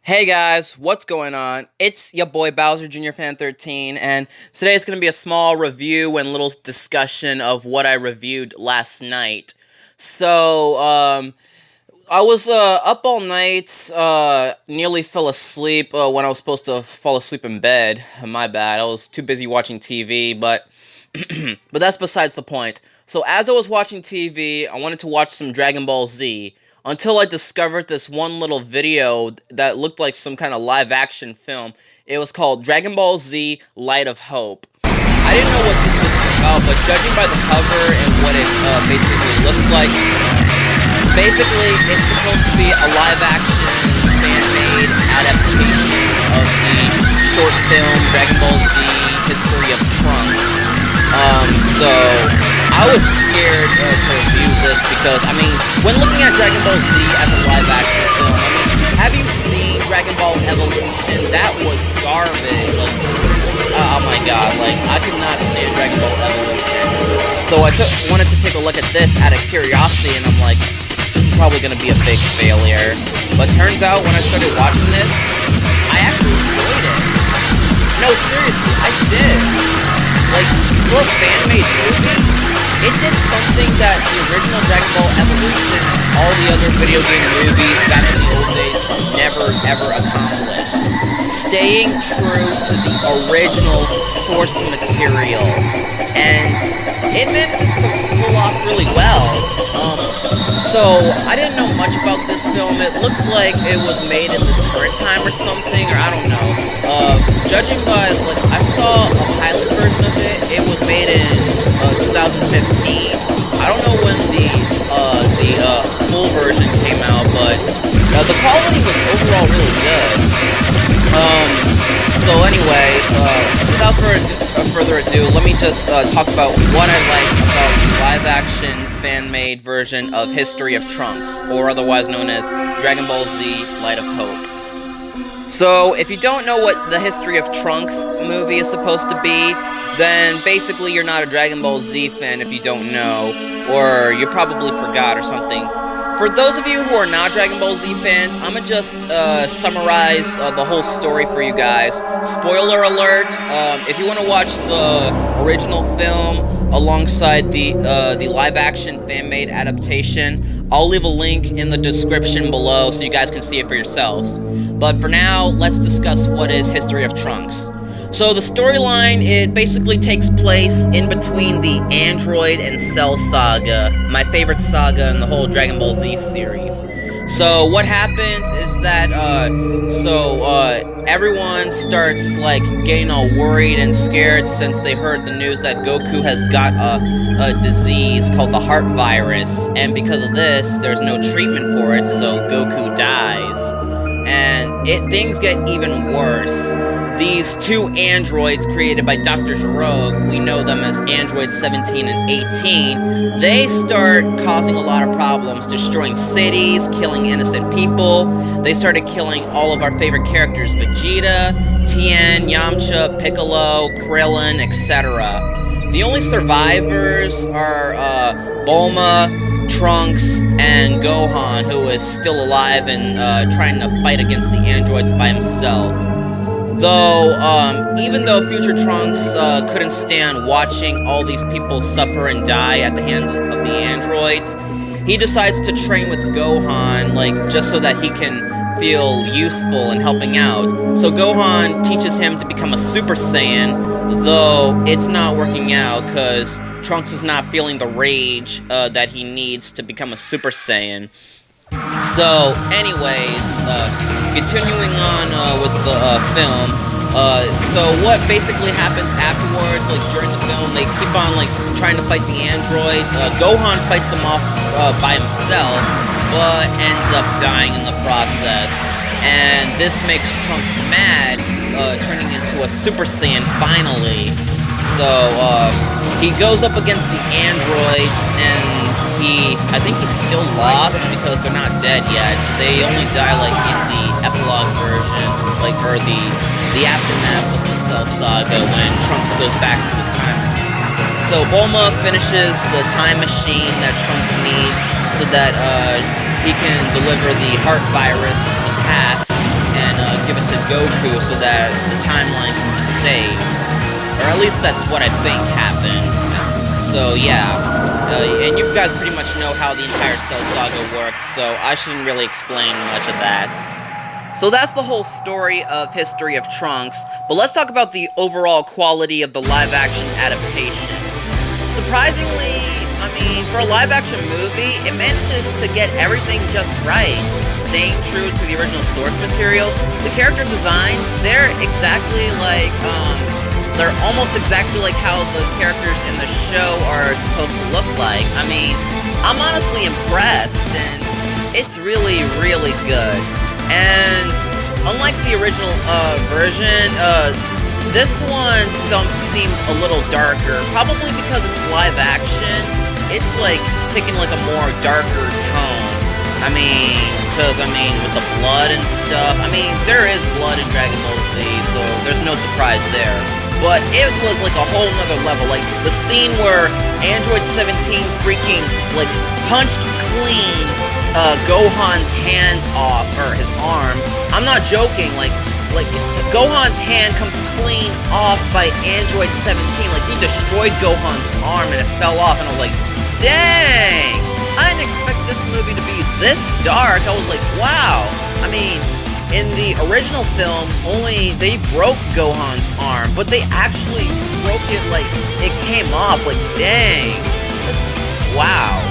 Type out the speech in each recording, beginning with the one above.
Hey guys, what's going on? It's your boy Bowser Jr. Fan 13, and today is going to be a small review and little discussion of what I reviewed last night. I was up all night, nearly fell asleep when I was supposed to fall asleep in bed. My bad, I was too busy watching TV, but but that's besides the point. So as I was watching TV, I wanted to watch some Dragon Ball Z, until I discovered this one little video that looked like some kind of live-action film. It was called Dragon Ball Z Light of Hope. I didn't know what this was about, but judging by the cover and what it basically looks like, basically it's supposed to be a live-action, fan-made adaptation of the short film Dragon Ball Z History of Trunks. I was scared to review this because, when looking at Dragon Ball Z as a live-action film, have you seen Dragon Ball Evolution? That was garbage. Oh my god, I could not stand Dragon Ball Evolution. So I wanted to take a look at this out of curiosity, and I'm like, this is probably going to be a big failure. But turns out, when I started watching this, I actually enjoyed it. No, seriously, I did. For a fan-made movie, it did something that the original Dragon Ball Evolution, all the other video game movies back in the old days, never ever accomplished. Staying true to the original source material. And it managed to pull off really well. So I didn't know much about this film. It looked like it was made in this current time or something, or I don't know. Judging by, I saw a pilot version of it. It was made in 2015. I don't know when the full version came out, but the quality was overall really good. So anyways, without further ado, let me just talk about what I like about the live-action fan-made version of History of Trunks, or otherwise known as Dragon Ball Z Light of Hope. So, if you don't know what the History of Trunks movie is supposed to be, then basically you're not a Dragon Ball Z fan if you don't know, or you probably forgot or something. For those of you who are not Dragon Ball Z fans, I'm gonna just summarize the whole story for you guys. Spoiler alert, if you want to watch the original film alongside the live-action fan-made adaptation, I'll leave a link in the description below so you guys can see it for yourselves. But for now, let's discuss what is History of Trunks. So the storyline, it basically takes place in between the Android and Cell saga, my favorite saga in the whole Dragon Ball Z series. So what happens is that, everyone starts, getting all worried and scared since they heard the news that Goku has got a disease called the heart virus, and because of this, there's no treatment for it, so Goku dies. And things get even worse. These two androids created by Dr. Gero, we know them as Androids 17 and 18, they start causing a lot of problems, destroying cities, killing innocent people. They started killing all of our favorite characters, Vegeta, Tien, Yamcha, Piccolo, Krillin, etc. The only survivors are Bulma, Trunks, and Gohan, who is still alive and trying to fight against the androids by himself. Though, even though future Trunks couldn't stand watching all these people suffer and die at the hands of the androids, he decides to train with Gohan, just so that he can feel useful in helping out. So Gohan teaches him to become a Super Saiyan, though it's not working out because Trunks is not feeling the rage that he needs to become a Super Saiyan. So, anyways, continuing on with the film, so what basically happens afterwards, during the film, they keep on, trying to fight the androids. Gohan fights them off by himself, but ends up dying in the process. And this makes Trunks mad, turning into a Super Saiyan finally. So, he goes up against the androids, and I think he's still lost because they're not dead yet. They only die, in the epilogue version, or the aftermath of the Cell saga when Trunks goes back to the time. So, Bulma finishes the time machine that Trunks needs so that he can deliver the heart virus to the past and give it to Goku so that the timeline can be saved. Or at least that's what I think happened. So yeah, and you guys pretty much know how the entire Cell Saga works, so I shouldn't really explain much of that. So that's the whole story of History of Trunks, but let's talk about the overall quality of the live-action adaptation. Surprisingly, I mean, for a live-action movie, it manages to get everything just right, staying true to the original source material. The character designs, they're exactly like, they're almost exactly like how the characters in the show are supposed to look like. I mean, I'm honestly impressed, and it's really, really good. And unlike the original version, this one seems a little darker, probably because it's live action. It's like taking like a more darker tone. I mean, with the blood and stuff, I mean, there is blood in Dragon Ball Z, so there's no surprise there. But it was like a whole nother level, like the scene where Android 17 freaking, like, punched clean Gohan's hand off, or his arm. I'm not joking, like Gohan's hand comes clean off by Android 17, like he destroyed Gohan's arm and it fell off, and I was like, dang! I didn't expect this movie to be this dark. I was like, wow! I mean, in the original film, they broke Gohan's arm, but they actually broke it, like, it came off, like, dang! Wow.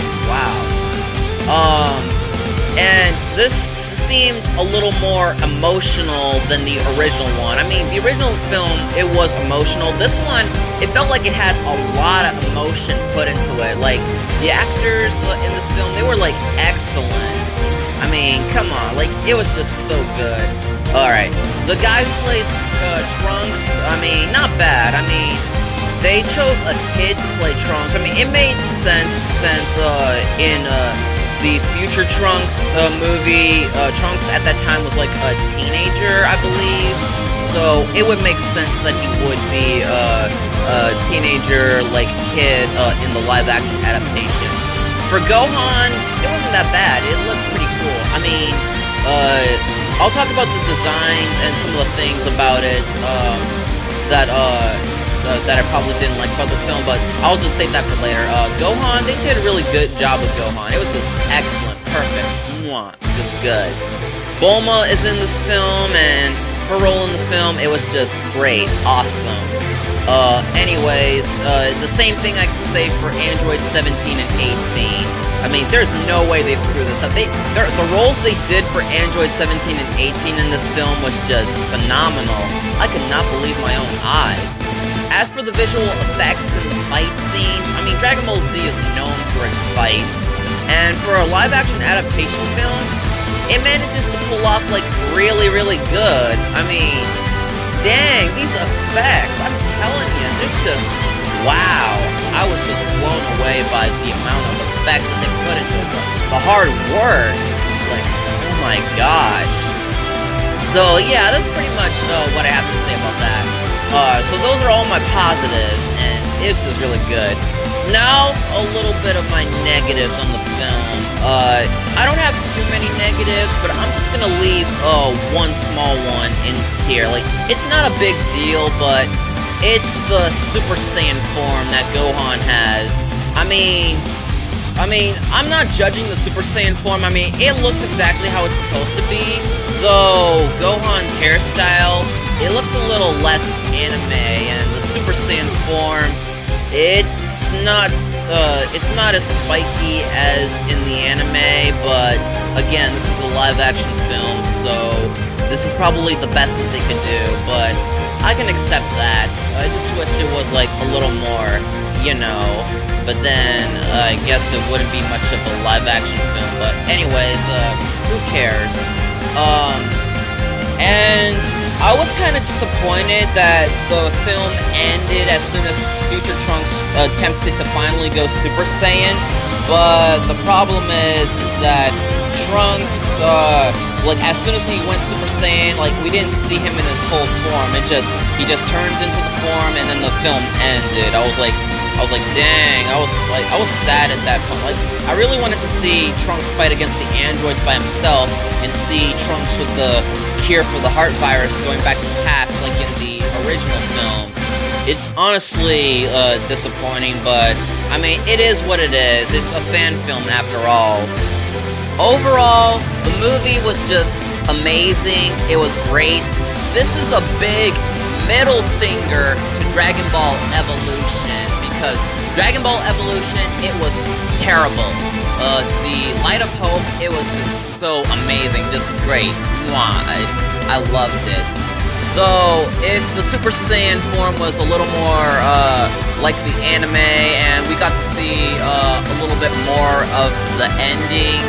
And this seemed a little more emotional than the original one. I mean, the original film, it was emotional. This one, it felt like it had a lot of emotion put into it. Like, the actors in this film, they were, like, excellent. I mean, come on, like, it was just so good. Alright, the guy who plays Trunks, I mean, not bad. I mean, they chose a kid to play Trunks. I mean, it made sense since in the Future Trunks movie, Trunks at that time was like a teenager, I believe. So it would make sense that he would be a teenager, like, kid in the live-action adaptation. For Gohan, it wasn't that bad. It looked pretty cool. I mean, I'll talk about the designs and some of the things about it that I probably didn't like about this film, but I'll just save that for later. Gohan, they did a really good job with Gohan. It was just excellent, perfect, mwah, just good. Bulma is in this film, and her role in the film, it was just great, awesome. Anyways, the same thing I could say for Android 17 and 18. I mean, there's no way they screw this up. The roles they did for Android 17 and 18 in this film was just phenomenal. I could not believe my own eyes. As for the visual effects and the fight scenes, I mean, Dragon Ball Z is known for its fights. And for a live-action adaptation film, it manages to pull off, like, really, really good. I mean, dang, these effects, I'm telling you, they're just, wow. I was just blown away by the amount of effects that they put into it. The hard work, like, oh my gosh. So yeah, that's pretty much what I have to say about that. So those are all my positives, and it's just really good. Now, a little bit of my negatives on the film. I don't have too many negatives, but I'm just gonna leave one small one in here. Like, it's not a big deal, but it's the Super Saiyan form that Gohan has. I mean, I'm not judging the Super Saiyan form. I mean, it looks exactly how it's supposed to be, though Gohan's hairstyle, it looks a little less anime, and the Super Saiyan form, it's not as spiky as in the anime, but again, this is a live-action film, so this is probably the best that they could do, but I can accept that. I just wish it was, like, a little more, you know, but then I guess it wouldn't be much of a live-action film, but anyways, who cares? And I was kind of disappointed that the film ended as soon as Future Trunks attempted to finally go Super Saiyan, but the problem is that Trunks, like, as soon as he went Super Saiyan, like, we didn't see him in his whole form. He just turned into the form, and then the film ended. I was like, dang, I was sad at that point. Like, I really wanted to see Trunks fight against the androids by himself, and see Trunks with the cure for the heart virus going back to the past like in the original film. It's honestly disappointing, but I mean, it is what it is. It's a fan film after all. Overall, the movie was just amazing. It was great. This is a big middle finger to Dragon Ball Evolution, because Dragon Ball Evolution, it was terrible. The Light of Hope, it was just so amazing, just great. Mwah, I loved it. Though, if the Super Saiyan form was a little more like the anime, and we got to see a little bit more of the ending,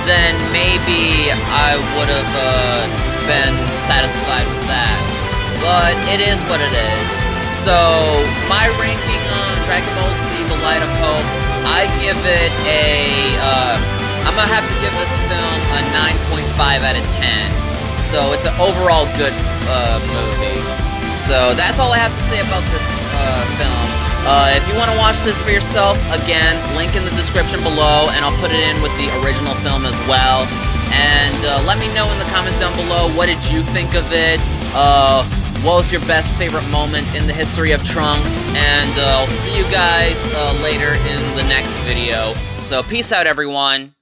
then maybe I would have been satisfied with that. But it is what it is. So, my ranking on Dragon Ball Z, The Light of Hope, I give it I'm gonna have to give this film a 9.5 out of 10. So, it's an overall good movie. So, that's all I have to say about this film. If you want to watch this for yourself, again, link in the description below, and I'll put it in with the original film as well. And let me know in the comments down below, what did you think of it? What was your best favorite moment in the history of Trunks? And I'll see you guys later in the next video. So peace out, everyone.